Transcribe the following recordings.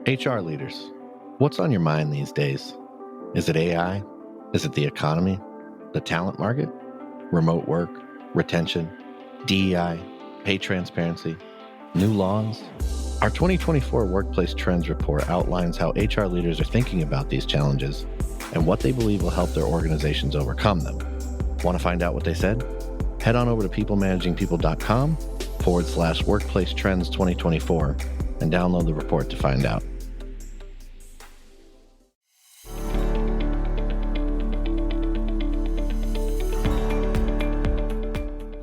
HR leaders, what's on your mind these days? Is it AI? Is it the economy? The talent market? Remote work? Retention? DEI? Pay transparency? New laws? Our 2024 Workplace Trends Report outlines how HR leaders are thinking about these challenges and what they believe will help their organizations overcome them. Want to find out what they said? Head on over to peoplemanagingpeople.com/Workplace Trends 2024 and download the report to find out.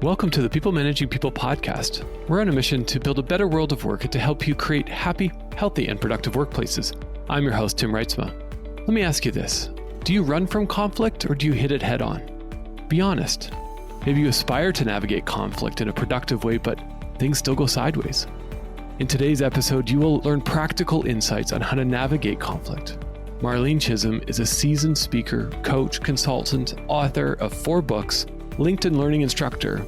Welcome to the People Managing People podcast. We're on a mission to build a better world of work and to help you create happy, healthy, and productive workplaces. I'm your host, Tim Reitzma. Let me ask you this. Do you run from conflict or do you hit it head on? Be honest. Maybe you aspire to navigate conflict in a productive way, but things still go sideways. In today's episode, you will learn practical insights on how to navigate conflict. Marlene Chisholm is a seasoned speaker, coach, consultant, author of 4 books, LinkedIn Learning instructor,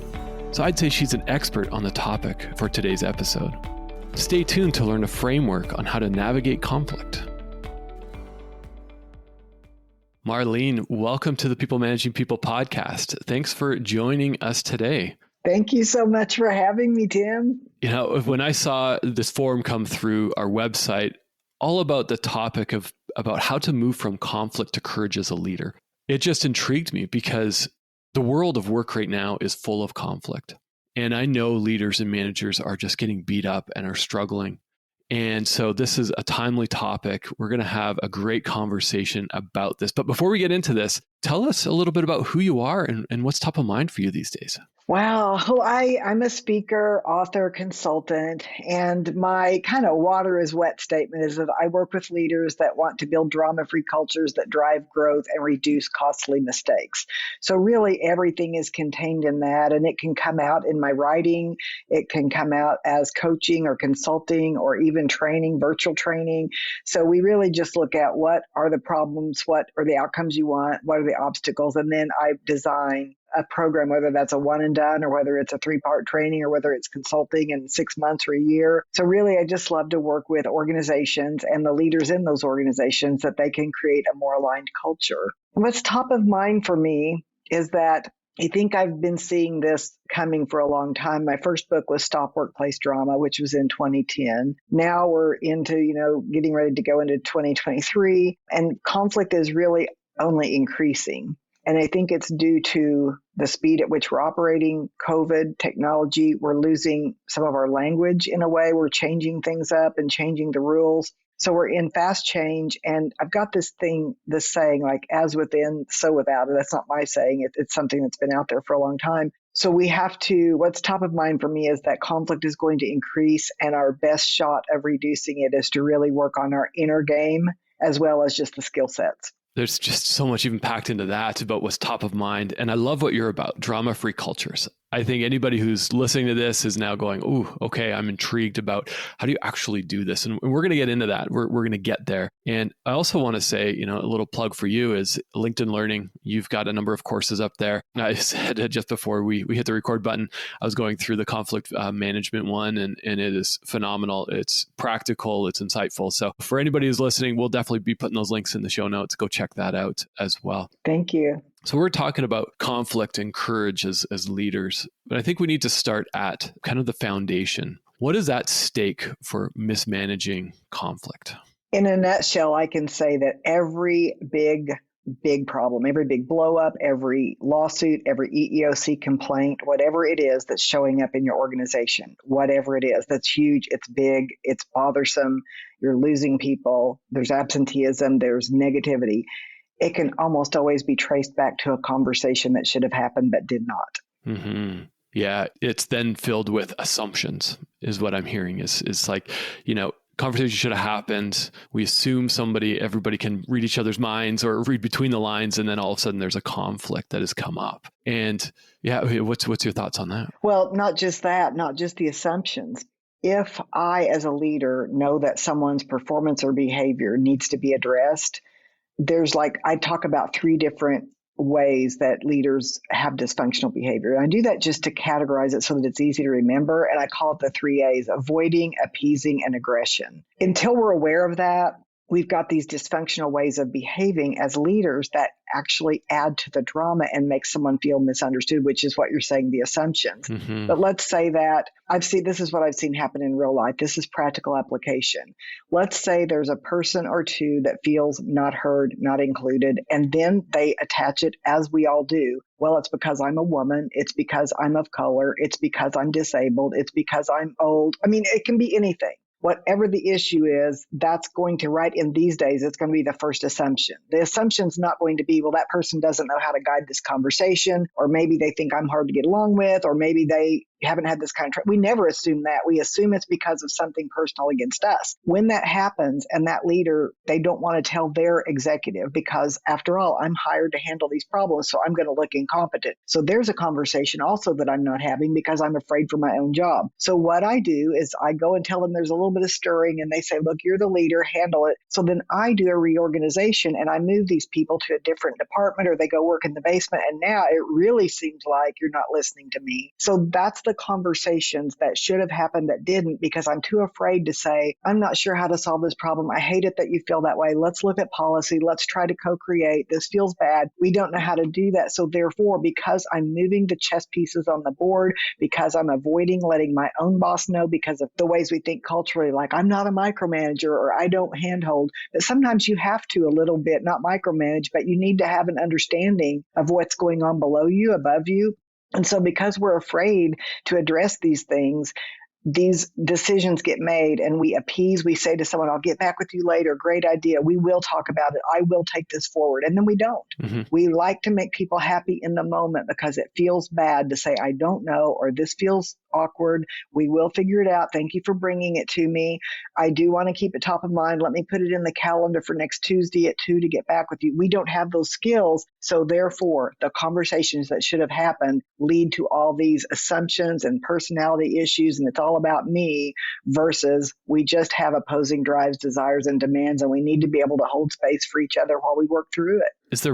so I'd say she's an expert on the topic for today's episode. Stay tuned to learn a framework on how to navigate conflict. Marlene, welcome to the People Managing People podcast. Thanks for joining us today. Thank you so much for having me, Tim. You know, when I saw this form come through our website, all about the topic of about how to move from conflict to courage as a leader, it just intrigued me because the world of work right now is full of conflict. And I know leaders and managers are just getting beat up and are struggling. And so this is a timely topic. We're going to have a great conversation about this. But before we get into this, tell us a little bit about who you are and what's top of mind for you these days. Wow. Well, I'm a speaker, author, consultant, and my kind of water is wet statement is that I work with leaders that want to build drama-free cultures that drive growth and reduce costly mistakes. So really everything is contained in that, and it can come out in my writing. It can come out as coaching or consulting or even training, virtual training. So we really just look at what are the problems, what are the outcomes you want, what are the obstacles, and then I design a program, whether that's a one and done or whether it's a 3-part training or whether it's consulting in 6 months or a year. So really, I just love to work with organizations and the leaders in those organizations that they can create a more aligned culture. What's top of mind for me is that I think I've been seeing this coming for a long time. My first book was Stop Workplace Drama, which was in 2010. Now we're into, getting ready to go into 2023, and conflict is really only increasing. And I think it's due to the speed at which we're operating, COVID, technology. We're losing some of our language in a way. We're changing things up and changing the rules. So we're in fast change. And I've got this saying, like, as within, so without. That's not my saying. It's something that's been out there for a long time. So we have to, what's top of mind for me is that conflict is going to increase. And our best shot of reducing it is to really work on our inner game as well as just the skill sets. There's just so much even packed into that about what's top of mind. And I love what you're about, drama-free cultures. I think anybody who's listening to this is now going, ooh, okay, I'm intrigued about how do you actually do this? And we're going to get into that. We're going to get there. And I also want to say, a little plug for you is LinkedIn Learning. You've got a number of courses up there. I said just before we hit the record button, I was going through the conflict management one, and it is phenomenal. It's practical. It's insightful. So for anybody who's listening, we'll definitely be putting those links in the show notes. Go check that out as well. Thank you. So we're talking about conflict and courage as leaders, but I think we need to start at kind of the foundation. What is at stake for mismanaging conflict? In a nutshell, I can say that every big problem, every big blow up, every lawsuit, every EEOC complaint, whatever it is that's showing up in your organization, whatever it is that's huge, it's big, it's bothersome, you're losing people, there's absenteeism, there's negativity. It can almost always be traced back to a conversation that should have happened but did not. Mm-hmm. Yeah, it's then filled with assumptions is what I'm hearing is like, conversation should have happened. We assume everybody can read each other's minds or read between the lines. And then all of a sudden there's a conflict that has come up. And yeah, what's your thoughts on that? Well, not just that, not just the assumptions. If I, as a leader, know that someone's performance or behavior needs to be addressed, I talk about 3 different ways that leaders have dysfunctional behavior. And I do that just to categorize it so that it's easy to remember. And I call it the 3 A's: avoiding, appeasing, and aggression. Until we're aware of that, we've got these dysfunctional ways of behaving as leaders that actually add to the drama and make someone feel misunderstood, which is what you're saying, the assumptions. Mm-hmm. But let's say that this is what I've seen happen in real life. This is practical application. Let's say there's a person or two that feels not heard, not included, and then they attach it, as we all do. Well, it's because I'm a woman. It's because I'm of color. It's because I'm disabled. It's because I'm old. I mean, it can be anything. Whatever the issue is, that's going to, right in these days, it's going to be the first assumption. The assumption's not going to be, well, that person doesn't know how to guide this conversation, or maybe they think I'm hard to get along with, or maybe they haven't had this kind of we never assume that. We assume it's because of something personal against us. When that happens and that leader, they don't want to tell their executive because, after all, I'm hired to handle these problems, so I'm going to look incompetent. So there's a conversation also that I'm not having because I'm afraid for my own job. So what I do is I go and tell them there's a little bit of stirring, and they say, look, you're the leader, handle it. So then I do a reorganization and I move these people to a different department, or they go work in the basement. And now it really seems like you're not listening to me. So that's the conversations that should have happened that didn't, because I'm too afraid to say, I'm not sure how to solve this problem. I hate it that you feel that way. Let's look at policy. Let's try to co-create. This feels bad. We don't know how to do that. So therefore, because I'm moving the chess pieces on the board, because I'm avoiding letting my own boss know because of the ways we think culturally, like I'm not a micromanager or I don't handhold. But sometimes you have to a little bit, not micromanage, but you need to have an understanding of what's going on below you, above you. And so because we're afraid to address these things, these decisions get made and we appease. We say to someone, I'll get back with you later. Great idea. We will talk about it. I will take this forward. And then we don't. Mm-hmm. We like to make people happy in the moment because it feels bad to say, I don't know, or this feels awkward. We will figure it out. Thank you for bringing it to me. I do want to keep it top of mind. Let me put it in the calendar for next Tuesday at 2 to get back with you. We don't have those skills. So therefore, the conversations that should have happened lead to all these assumptions and personality issues. And it's all about me versus we just have opposing drives, desires, and demands. And we need to be able to hold space for each other while we work through it. Is there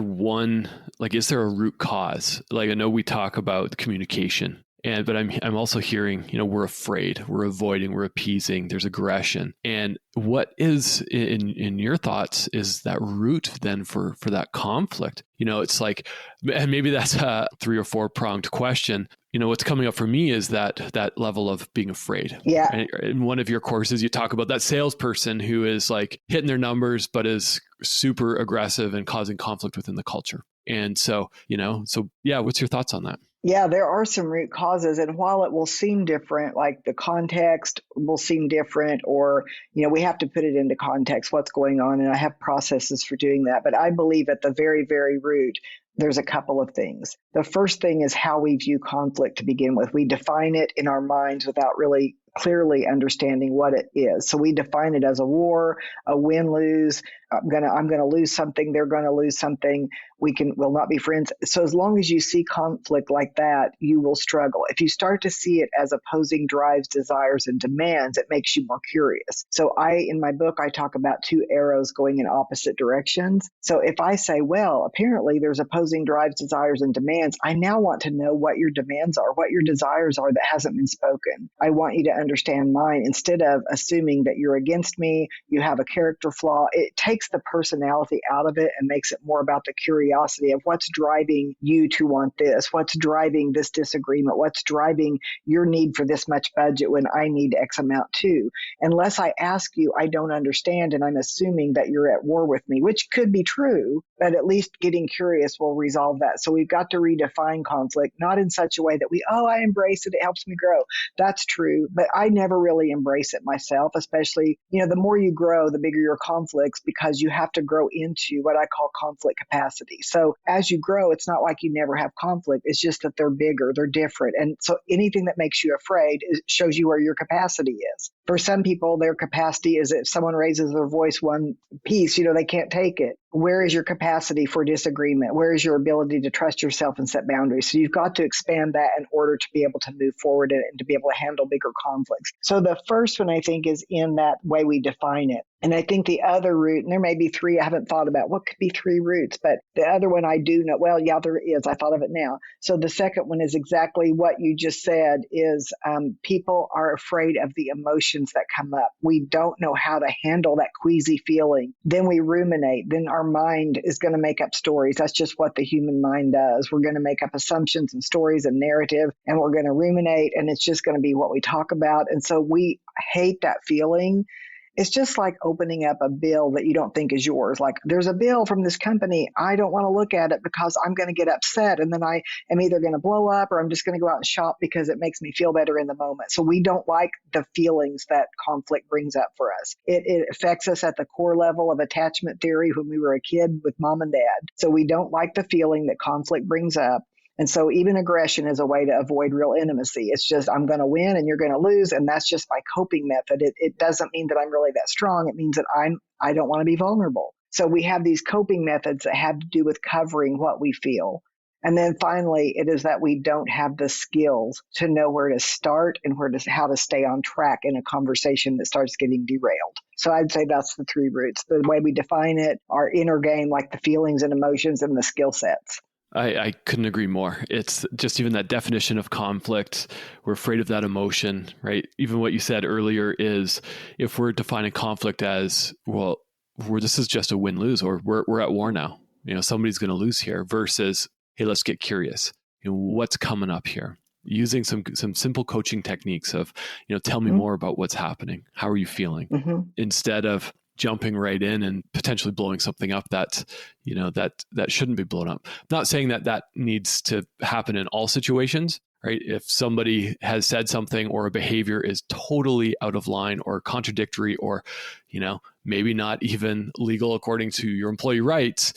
a root cause? Like, I know we talk about communication. But I'm also hearing, we're afraid, we're avoiding, we're appeasing, there's aggression. And what is, in your thoughts, is that root then for that conflict? It's like, and maybe that's a 3 or 4 pronged question. What's coming up for me is that level of being afraid. Yeah. And in one of your courses, you talk about that salesperson who is like hitting their numbers, but is super aggressive and causing conflict within the culture. And so, what's your thoughts on that? Yeah, there are some root causes. And while it will seem different, like the context will seem different, or, we have to put it into context, what's going on. And I have processes for doing that. But I believe at the very, very root, there's a couple of things. The first thing is how we view conflict to begin with. We define it in our minds without really clearly understanding what it is. So we define it as a war, a win-lose. I'm gonna lose something. They're gonna lose something. We'll not be friends. So as long as you see conflict like that, you will struggle. If you start to see it as opposing drives, desires, and demands, it makes you more curious. So in my book, I talk about 2 arrows going in opposite directions. So if I say, well, apparently there's opposing drives, desires, and demands, I now want to know what your demands are, what your desires are that hasn't been spoken. I want you to understand mine instead of assuming that you're against me, you have a character flaw. It takes the personality out of it and makes it more about the curiosity of what's driving you to want this, what's driving this disagreement, what's driving your need for this much budget when I need X amount too. Unless I ask you, I don't understand, and I'm assuming that you're at war with me, which could be true, but at least getting curious will resolve that. So we've got to redefine conflict, not in such a way that I embrace it, it helps me grow. That's true, but I never really embrace it myself, especially, the more you grow, the bigger your conflicts, because you have to grow into what I call conflict capacity. So as you grow, it's not like you never have conflict. It's just that they're bigger, they're different. And so anything that makes you afraid shows you where your capacity is. For some people, their capacity is if someone raises their voice one piece, they can't take it. Where is your capacity for disagreement? Where is your ability to trust yourself and set boundaries? So you've got to expand that in order to be able to move forward and to be able to handle bigger conflicts. So the first one, I think, is in that way we define it. And I think the other root, and there may be three, I haven't thought about what could be three roots, but the other one I do know, well, yeah, there is. I thought of it now. So the second one is exactly what you just said is people are afraid of the emotions that come up. We don't know how to handle that queasy feeling. Then we ruminate. Then our mind is going to make up stories. That's just what the human mind does. We're going to make up assumptions and stories and narrative, and we're going to ruminate, and it's just going to be what we talk about. And so we hate that feeling. It's just like opening up a bill that you don't think is yours. Like, there's a bill from this company. I don't want to look at it because I'm going to get upset. And then I am either going to blow up or I'm just going to go out and shop because it makes me feel better in the moment. So we don't like the feelings that conflict brings up for us. It affects us at the core level of attachment theory when we were a kid with mom and dad. So we don't like the feeling that conflict brings up. And so even aggression is a way to avoid real intimacy. It's just, I'm going to win and you're going to lose. And that's just my coping method. It doesn't mean that I'm really that strong. It means that I don't want to be vulnerable. So we have these coping methods that have to do with covering what we feel. And then finally, it is that we don't have the skills to know where to start and how to stay on track in a conversation that starts getting derailed. So I'd say that's the three roots. The way we define it, our inner game, like the feelings and emotions, and the skill sets. I couldn't agree more. It's just even that definition of conflict. We're afraid of that emotion, right? Even what you said earlier is if we're defining conflict as, well, this is just a win-lose, or we're at war now. Somebody's going to lose here versus, hey, let's get curious. What's coming up here? Using some simple coaching techniques of, tell me more about what's happening. How are you feeling? Instead of jumping right in and potentially blowing something up that shouldn't be blown up. Not saying that needs to happen in all situations, right? If somebody has said something or a behavior is totally out of line or contradictory or, maybe not even legal according to your employee rights,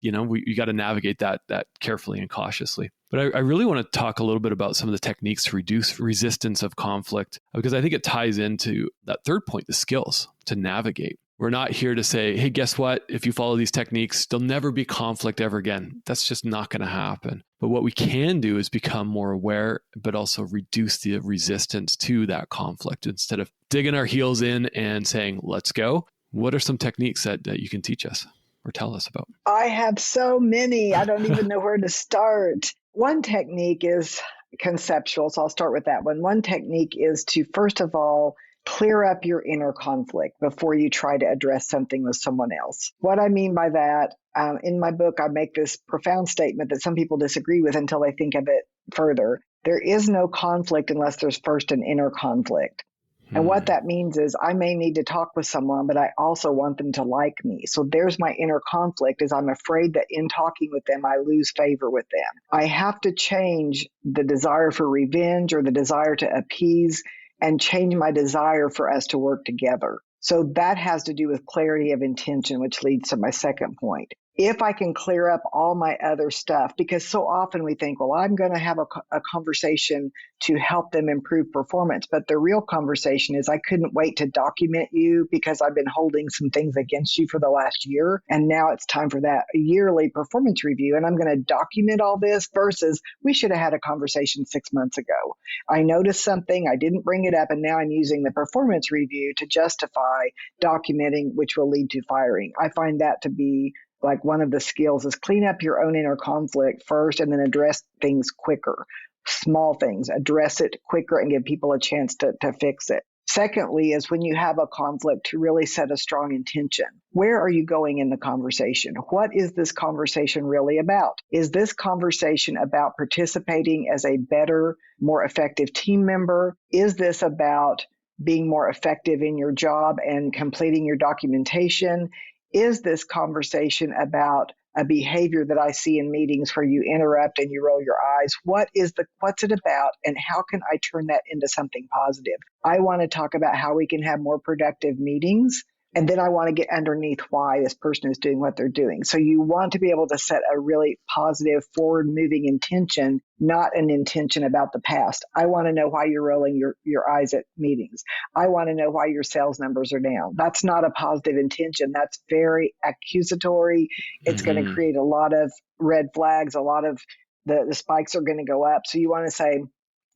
you got to navigate that carefully and cautiously. But I really want to talk a little bit about some of the techniques to reduce resistance of conflict, because I think it ties into that third point, the skills to navigate. We're not here to say, hey, guess what? If you follow these techniques, there'll never be conflict ever again. That's just not going to happen. But what we can do is become more aware, but also reduce the resistance to that conflict. Instead of digging our heels in and saying, let's go, what are some techniques that you can teach us or tell us about? I have so many. I don't even know where to start. One technique is conceptual, so I'll start with that one. One technique is to, first of all, clear up your inner conflict before you try to address something with someone else. What I mean by that, in my book, I make this profound statement that some people disagree with until they think of it further. There is no conflict unless there's first an inner conflict. And what that means is I may need to talk with someone, but I also want them to like me. So there's my inner conflict, is I'm afraid that in talking with them, I lose favor with them. I have to change the desire for revenge or the desire to appease and change my desire for us to work together. So that has to do with clarity of intention, which leads to my second point. If I can clear up all my other stuff, because so often we think, well, I'm going to have a conversation to help them improve performance. But the real conversation is I couldn't wait to document you because I've been holding some things against you for the last year. And now it's time for that yearly performance review. And I'm going to document all this versus we should have had a conversation 6 months ago. I noticed something, I didn't bring it up, and now I'm using the performance review to justify documenting, which will lead to firing. I find that to be like one of the skills is clean up your own inner conflict first and then address things quicker. Small things, address it quicker and give people a chance to fix it. Secondly, is when you have a conflict to really set a strong intention. Where are you going in the conversation? What is this conversation really about? Is this conversation about participating as a better, more effective team member? Is this about being more effective in your job and completing your documentation? Is this conversation about a behavior that I see in meetings where you interrupt and you roll your eyes? What's it about, and how can I turn that into something positive? I want to talk about how we can have more productive meetings. And then I want to get underneath why this person is doing what they're doing. So you want to be able to set a really positive, forward-moving intention, not an intention about the past. I want to know why you're rolling your eyes at meetings. I want to know why your sales numbers are down. That's not a positive intention. That's very accusatory. It's going to create a lot of red flags. A lot of the spikes are going to go up. So you want to say,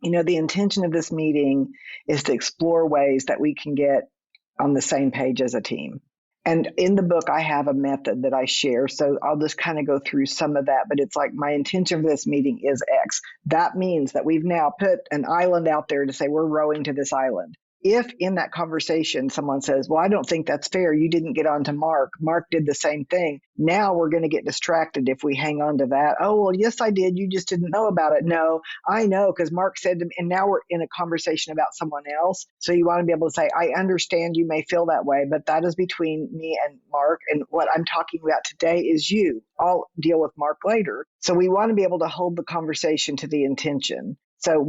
the intention of this meeting is to explore ways that we can get on the same page as a team. And in the book, I have a method that I share. So I'll just kind of go through some of that. But it's like, my intention for this meeting is X. That means that we've now put an island out there to say we're rowing to this island. If in that conversation someone says, well, I don't think that's fair, you didn't get on to Mark, Mark did the same thing, now we're going to get distracted if we hang on to that. Oh, well, yes, I did. You just didn't know about it. No, I know, because Mark said to me, and now we're in a conversation about someone else. So you want to be able to say, I understand you may feel that way, but that is between me and Mark. And what I'm talking about today is you. I'll deal with Mark later. So we want to be able to hold the conversation to the intention. So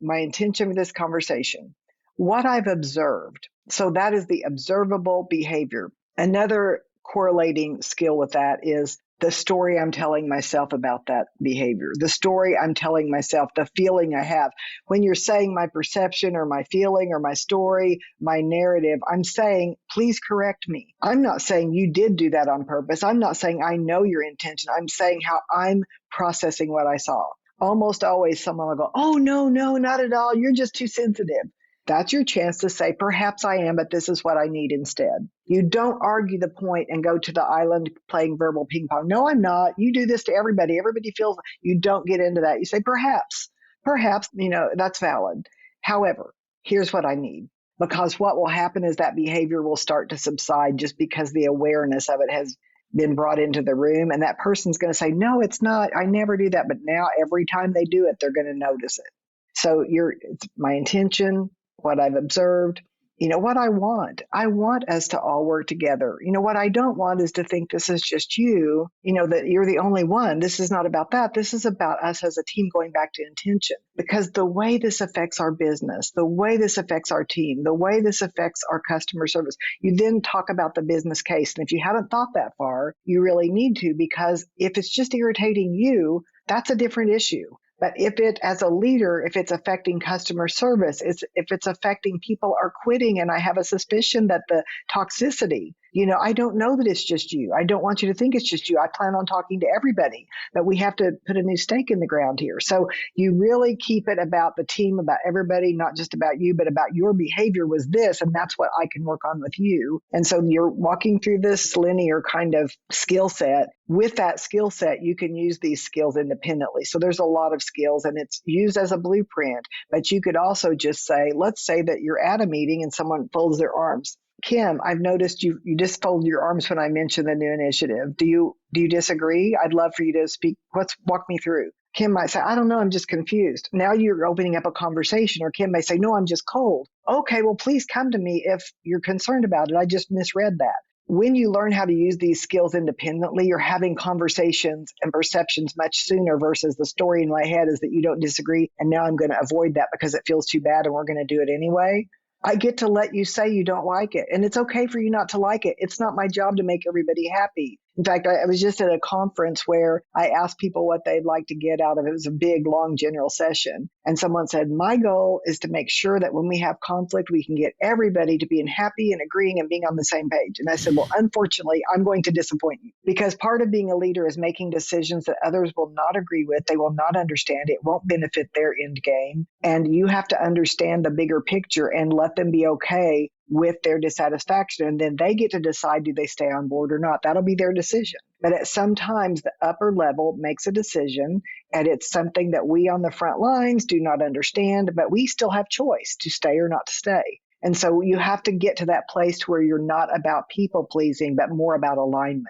my intention of this conversation, what I've observed. So that is the observable behavior. Another correlating skill with that is the story I'm telling myself about that behavior, the story I'm telling myself, the feeling I have. When you're saying my perception or my feeling or my story, my narrative, I'm saying, please correct me. I'm not saying you did do that on purpose. I'm not saying I know your intention. I'm saying how I'm processing what I saw. Almost always someone will go, oh, no, not at all. You're just too sensitive. That's your chance to say, perhaps I am, but this is what I need instead. You don't argue the point and go to the island playing verbal ping pong. No, I'm not. You do this to everybody. Everybody feels. You don't get into that. You say, perhaps, that's valid. However, here's what I need. Because what will happen is that behavior will start to subside just because the awareness of it has been brought into the room. And that person's going to say, no, it's not. I never do that. But now every time they do it, they're going to notice it. So it's my intention, what I've observed, what I want. I want us to all work together. What I don't want is to think this is just you, that you're the only one. This is not about that. This is about us as a team going back to intention. Because the way this affects our business, the way this affects our team, the way this affects our customer service, you then talk about the business case. And if you haven't thought that far, you really need to, because if it's just irritating you, that's a different issue. But if it, as a leader, if it's affecting customer service, if it's affecting people are quitting, and I have a suspicion that the toxicity, I don't know that it's just you. I don't want you to think it's just you. I plan on talking to everybody, but we have to put a new stake in the ground here. So you really keep it about the team, about everybody, not just about you, but about your behavior was this, and that's what I can work on with you. And so you're walking through this linear kind of skill set. With that skill set, you can use these skills independently. So there's a lot of skills, and it's used as a blueprint, but you could also just say, let's say that you're at a meeting and someone folds their arms. Kim, I've noticed you just fold your arms when I mention the new initiative. Do you disagree? I'd love for you to speak. Walk me through. Kim might say, I don't know, I'm just confused. Now you're opening up a conversation. Or Kim may say, no, I'm just cold. Okay, well, please come to me if you're concerned about it. I just misread that. When you learn how to use these skills independently, you're having conversations and perceptions much sooner versus the story in my head is that you don't disagree. And now I'm going to avoid that because it feels too bad and we're going to do it anyway. I get to let you say you don't like it. And it's okay for you not to like it. It's not my job to make everybody happy. In fact, I was just at a conference where I asked people what they'd like to get out of it. It was a big, long general session. And someone said, my goal is to make sure that when we have conflict, we can get everybody to being happy and agreeing and being on the same page. And I said, well, unfortunately, I'm going to disappoint you, because part of being a leader is making decisions that others will not agree with. They will not understand. It won't benefit their end game. And you have to understand the bigger picture and let them be okay with their dissatisfaction. And then they get to decide, do they stay on board or not? That'll be their decision. But at sometimes the upper level makes a decision, and it's something that we on the front lines do not understand, but we still have choice to stay or not to stay. And so you have to get to that place to where you're not about people pleasing, but more about alignment.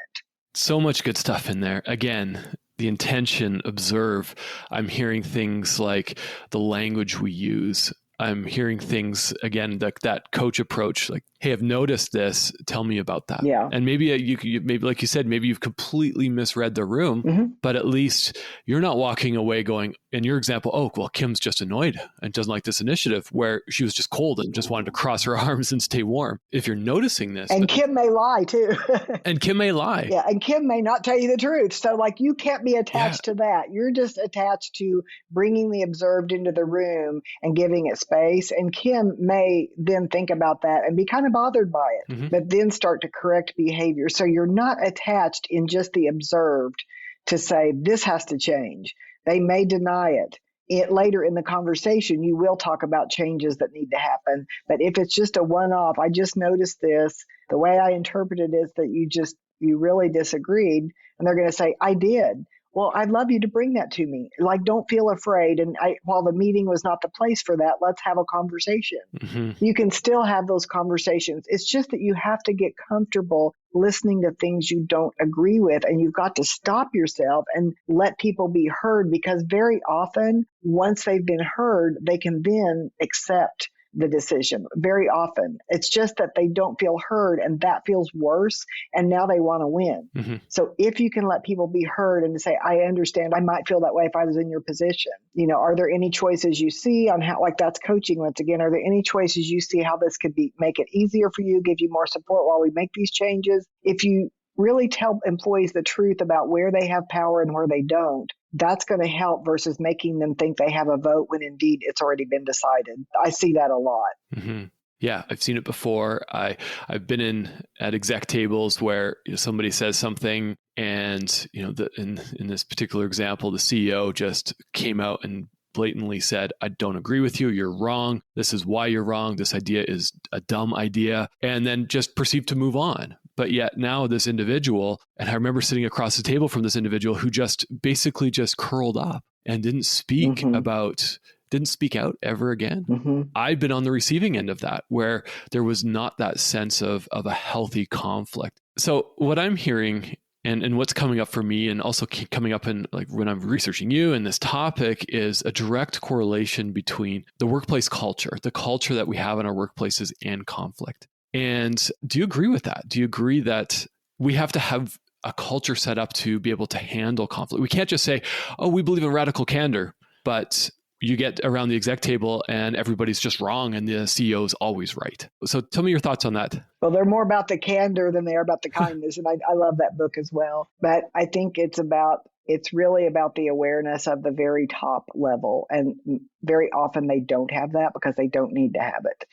So much good stuff in there. Again, the intention, observe. I'm hearing things like the language we use. I'm hearing things, again, that coach approach, like, hey, I've noticed this. Tell me about that. Yeah. And maybe maybe like you said, maybe you've completely misread the room, but at least you're not walking away going, in your example, oh, well, Kim's just annoyed and doesn't like this initiative, where she was just cold and just wanted to cross her arms and stay warm. If you're noticing this. And Kim may lie too. And Kim may lie. Yeah. And Kim may not tell you the truth. So you can't be attached to that. You're just attached to bringing the observed into the room and giving it space. And Kim may then think about that and be kind of bothered by it, but then start to correct behavior. So you're not attached in just the observed to say, this has to change. They may deny it. later in the conversation, you will talk about changes that need to happen. But if it's just a one-off, I just noticed this, the way I interpreted it is that you really disagreed. And they're going to say, I did. Well, I'd love you to bring that to me. Like, don't feel afraid. And while the meeting was not the place for that, let's have a conversation. Mm-hmm. You can still have those conversations. It's just that you have to get comfortable listening to things you don't agree with. And you've got to stop yourself and let people be heard, because very often, once they've been heard, they can then accept the decision. Very often, it's just that they don't feel heard, and that feels worse. And now they want to win. Mm-hmm. So if you can let people be heard and say, I understand, I might feel that way if I was in your position. Are there any choices you see on how, like that's coaching once again, are there any choices you see how this could make it easier for you, give you more support while we make these changes? If you really tell employees the truth about where they have power and where they don't, that's going to help versus making them think they have a vote when indeed it's already been decided. I see that a lot. Mm-hmm. Yeah, I've seen it before. I've been at exec tables where somebody says something, and in this particular example, the CEO just came out and blatantly said, I don't agree with you. You're wrong. This is why you're wrong. This idea is a dumb idea. And then just proceed to move on. But yet now this individual, and I remember sitting across the table from this individual who just basically just curled up and didn't speak out ever again. Mm-hmm. I've been on the receiving end of that, where there was not that sense of a healthy conflict. So what I'm hearing and what's coming up for me, and also coming up in like when I'm researching you and this topic, is a direct correlation between the workplace culture, the culture that we have in our workplaces, and conflict. And do you agree with that? Do you agree that we have to have a culture set up to be able to handle conflict? We can't just say, oh, we believe in radical candor, but you get around the exec table and everybody's just wrong and the CEO is always right. So tell me your thoughts on that. Well, they're more about the candor than they are about the kindness. And I love that book as well. But I think it's really about the awareness of the very top level. And very often they don't have that because they don't need to have it.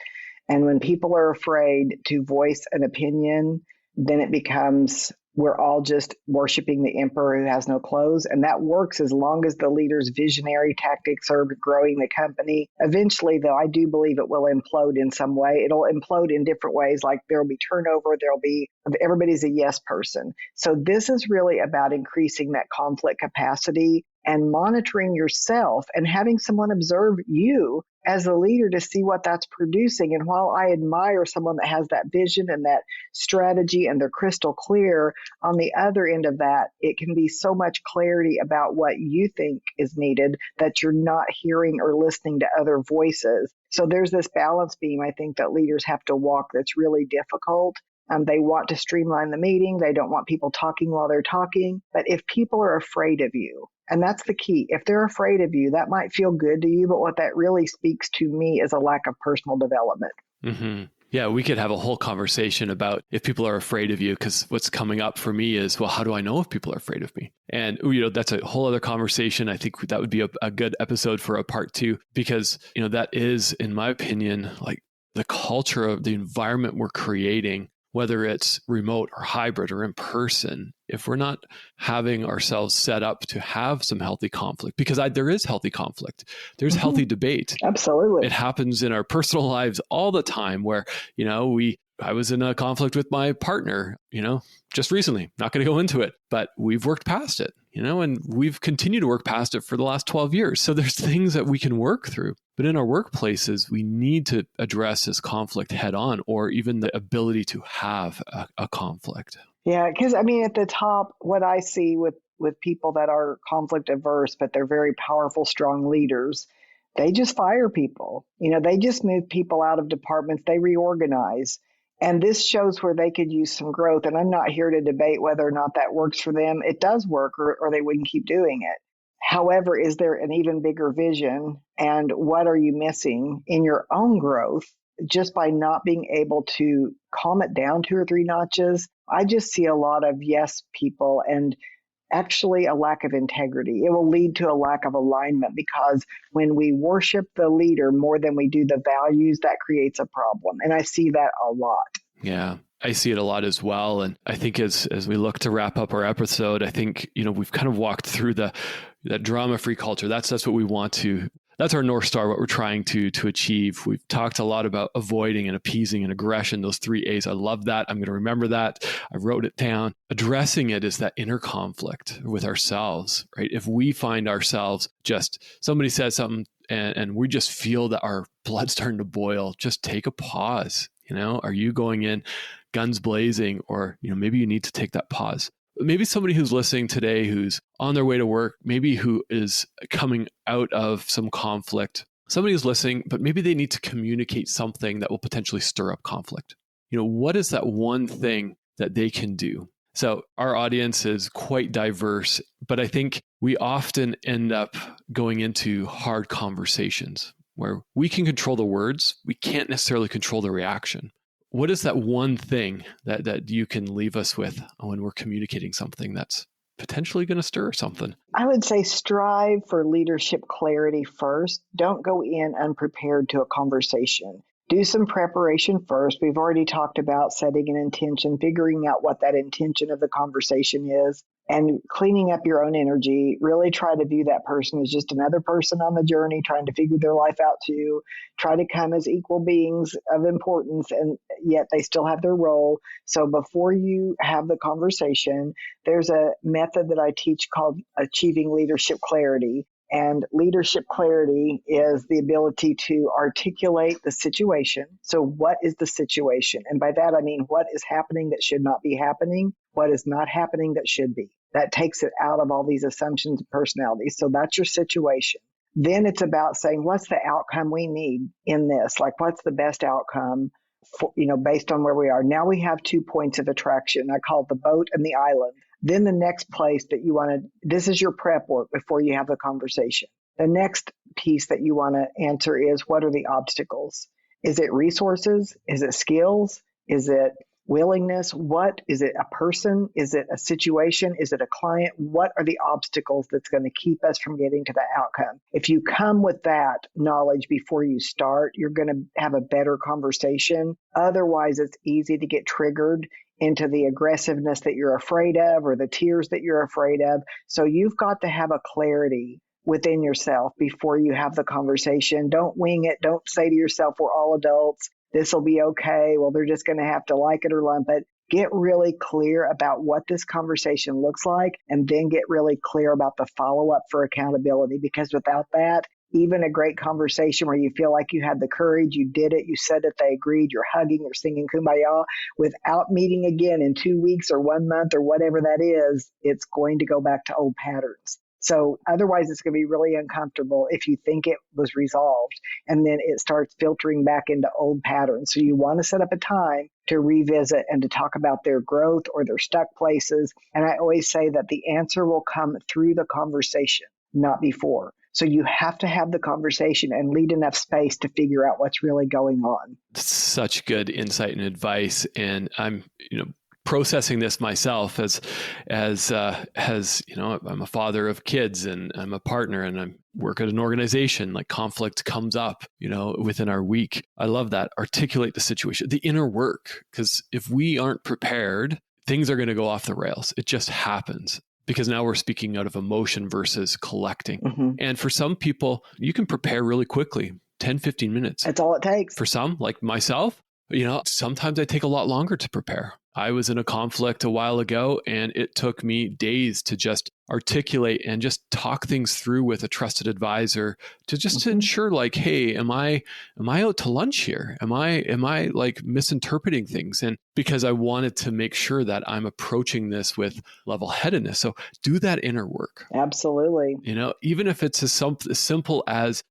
And when people are afraid to voice an opinion, then it becomes, we're all just worshiping the emperor who has no clothes. And that works as long as the leader's visionary tactics are growing the company. Eventually, though, I do believe it will implode in some way. It'll implode in different ways, like there'll be turnover, everybody's a yes person. So this is really about increasing that conflict capacity and monitoring yourself and having someone observe you as a leader to see what that's producing. And while I admire someone that has that vision and that strategy and they're crystal clear, on the other end of that, it can be so much clarity about what you think is needed that you're not hearing or listening to other voices. So there's this balance beam, I think, that leaders have to walk that's really difficult. They want to streamline the meeting. They don't want people talking while they're talking. But if people are afraid of you, and that's the key, if they're afraid of you, that might feel good to you, but what that really speaks to me is a lack of personal development. Mm-hmm. Yeah, we could have a whole conversation about if people are afraid of you, because what's coming up for me is, well, how do I know if people are afraid of me? And, that's a whole other conversation. I think that would be a good episode for a part 2, because, that is, in my opinion, like the culture of the environment we're creating, whether it's remote or hybrid or in person, if we're not having ourselves set up to have some healthy conflict, because there is healthy conflict, there's healthy debate. Absolutely. It happens in our personal lives all the time where, I was in a conflict with my partner, just recently, not going to go into it, but we've worked past it, and we've continued to work past it for the last 12 years. So there's things that we can work through. But in our workplaces, we need to address this conflict head on, or even the ability to have a conflict. Yeah, because at the top, what I see with people that are conflict averse, but they're very powerful, strong leaders, they just fire people. They just move people out of departments, they reorganize. And this shows where they could use some growth. And I'm not here to debate whether or not that works for them. It does work, or they wouldn't keep doing it. However, is there an even bigger vision? And what are you missing in your own growth just by not being able to calm it down 2 or 3 notches? I just see a lot of yes people and actually a lack of integrity. It will lead to a lack of alignment, because when we worship the leader more than we do the values, that creates a problem. And I see that a lot. Yeah. I see it a lot as well. And I think as we look to wrap up our episode, I think, we've kind of walked through that drama-free culture. That's what we want to, that's our North Star, what we're trying to achieve. We've talked a lot about avoiding and appeasing and aggression, those 3 A's. I love that. I'm going to remember that. I wrote it down. Addressing it is that inner conflict with ourselves, right? If we find ourselves just, somebody says something and we just feel that our blood's starting to boil, just take a pause. Are you going in guns blazing, or, maybe you need to take that pause. Maybe somebody who's listening today, who's on their way to work, maybe who is coming out of some conflict, somebody who's listening, but maybe they need to communicate something that will potentially stir up conflict. What is that one thing that they can do? So our audience is quite diverse, but I think we often end up going into hard conversations where we can control the words. We can't necessarily control the reaction. What is that one thing that you can leave us with when we're communicating something that's potentially going to stir something? I would say strive for leadership clarity first. Don't go in unprepared to a conversation. Do some preparation first. We've already talked about setting an intention, figuring out what that intention of the conversation is, and cleaning up your own energy. Really try to view that person as just another person on the journey, trying to figure their life out too. Try to come as equal beings of importance, and yet they still have their role. So before you have the conversation, there's a method that I teach called Achieving Leadership Clarity. And leadership clarity is the ability to articulate the situation. So what is the situation? And by that, I mean, what is happening that should not be happening? What is not happening that should be? That takes it out of all these assumptions and personalities. So that's your situation. Then it's about saying, what's the outcome we need in this? Like, what's the best outcome for, based on where we are? Now we have 2 points of attraction. I call it the boat and the island. Then the next place that you want to, this is your prep work before you have the conversation. The next piece that you want to answer is, what are the obstacles? Is it resources? Is it skills? Is it willingness? What is it? A person? Is it a situation? Is it a client? What are the obstacles that's going to keep us from getting to that outcome? If you come with that knowledge before you start, you're going to have a better conversation. Otherwise, it's easy to get triggered into the aggressiveness that you're afraid of or the tears that you're afraid of. So you've got to have a clarity within yourself before you have the conversation. Don't wing it. Don't say to yourself, we're all adults. This will be okay. Well, they're just going to have to like it or lump it. Get really clear about what this conversation looks like, and then get really clear about the follow-up for accountability. Because without that, even a great conversation where you feel like you had the courage, you did it, you said it, they agreed, you're hugging, you're singing Kumbaya, without meeting again in 2 weeks or 1 month or whatever that is, it's going to go back to old patterns. So otherwise, it's going to be really uncomfortable if you think it was resolved, and then it starts filtering back into old patterns. So you want to set up a time to revisit and to talk about their growth or their stuck places. And I always say that the answer will come through the conversation, not before. So you have to have the conversation and leave enough space to figure out what's really going on. Such good insight and advice. And I'm, processing this myself as I'm a father of kids, and I'm a partner, and I work at an organization. Like, conflict comes up, within our week. I love that. Articulate the situation, the inner work, because if we aren't prepared, things are going to go off the rails. It just happens. Because now we're speaking out of emotion versus collecting. Mm-hmm. And for some people, you can prepare really quickly, 10, 15 minutes. That's all it takes. For some, like myself, sometimes I take a lot longer to prepare. I was in a conflict a while ago, and it took me days to just articulate and just talk things through with a trusted advisor to just to ensure, like, hey, am I out to lunch here? Am I like misinterpreting things? And because I wanted to make sure that I'm approaching this with level-headedness. So do that inner work. Absolutely. Even if it's as simple as,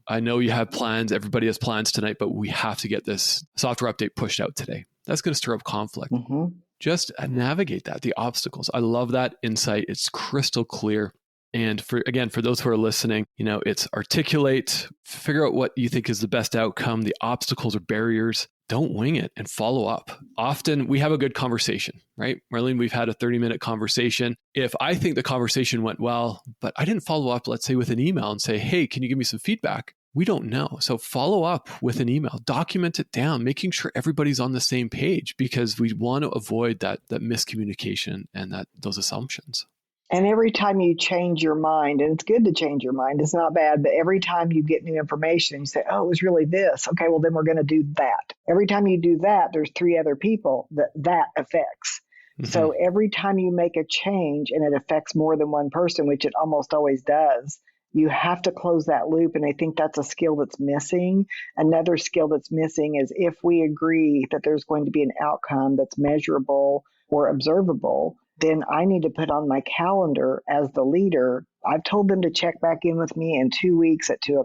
I know you have plans, everybody has plans tonight, but we have to get this software update pushed out today. That's going to stir up conflict. Mm-hmm. Just navigate that, the obstacles. I love that insight. It's crystal clear. And for those who are listening, it's articulate, figure out what you think is the best outcome, the obstacles or barriers. Don't wing it and follow up. Often we have a good conversation, right? Marlene, we've had a 30-minute conversation. If I think the conversation went well, but I didn't follow up, let's say with an email and say, hey, can you give me some feedback? We don't know. So follow up with an email, document it down, making sure everybody's on the same page, because we want to avoid that miscommunication and those assumptions. And every time you change your mind, and it's good to change your mind, it's not bad, but every time you get new information, you say, oh, it was really this. Okay, well, then we're going to do that. Every time you do that, there's 3 other people that affects. Mm-hmm. So every time you make a change and it affects more than one person, which it almost always does, you have to close that loop. And I think that's a skill that's missing. Another skill that's missing is if we agree that there's going to be an outcome that's measurable or observable, then I need to put on my calendar as the leader. I've told them to check back in with me in 2 weeks at 2:00.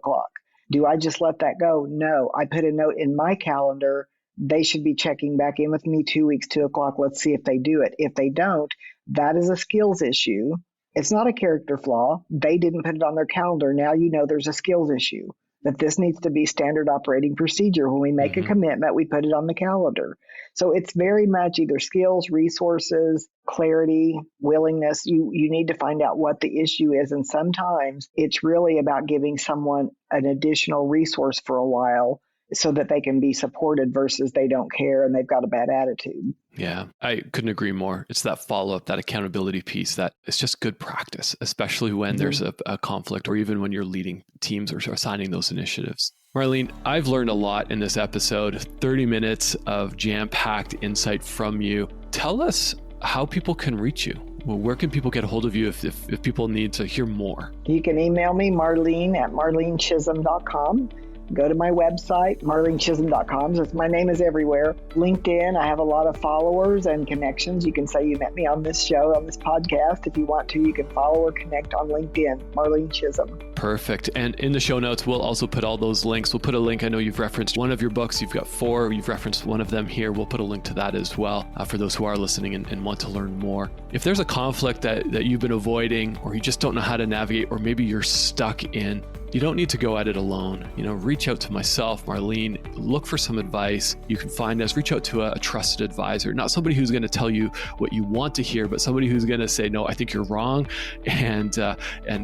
Do I just let that go? No, I put a note in my calendar. They should be checking back in with me 2 weeks, 2:00. Let's see if they do it. If they don't, that is a skills issue. It's not a character flaw. They didn't put it on their calendar. Now you know there's a skills issue, that this needs to be standard operating procedure. When we make a commitment, we put it on the calendar. So it's very much either skills, resources, clarity, willingness. You need to find out what the issue is. And sometimes it's really about giving someone an additional resource for a while so that they can be supported versus they don't care and they've got a bad attitude. Yeah, I couldn't agree more. It's that follow-up, that accountability piece that it's just good practice, especially when there's a conflict or even when you're leading teams or assigning those initiatives. Marlene, I've learned a lot in this episode, 30 minutes of jam-packed insight from you. Tell us how people can reach you. Well, where can people get a hold of you if people need to hear more? You can email me, Marlene at marlenechisholm.com. Go to my website, marlenechisholm.com. So my name is everywhere. LinkedIn, I have a lot of followers and connections. You can say you met me on this show, on this podcast. If you want to, you can follow or connect on LinkedIn, Marlene Chisholm. Perfect. And in the show notes, we'll also put all those links. We'll put a link. I know you've referenced one of your books. You've got 4. You've referenced one of them here. We'll put a link to that as well for those who are listening and want to learn more. If there's a conflict that you've been avoiding, or you just don't know how to navigate, or maybe you're stuck in, you don't need to go at it alone. Reach out to myself, Marlene, look for some advice. You can find us, reach out to a trusted advisor, not somebody who's going to tell you what you want to hear, but somebody who's going to say, no, I think you're wrong. And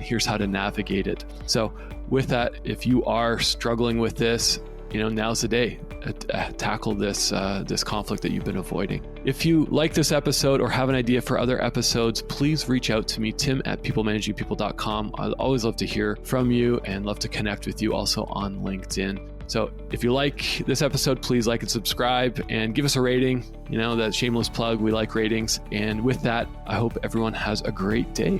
here's how to navigate it. So with that, if you are struggling with this, now's the day. Tackle this conflict that you've been avoiding. If you like this episode or have an idea for other episodes, please reach out to me, tim@peoplemanagingpeople.com. I'd always love to hear from you and love to connect with you also on LinkedIn. So if you like this episode, please like and subscribe and give us a rating. That shameless plug, we like ratings. And with that, I hope everyone has a great day.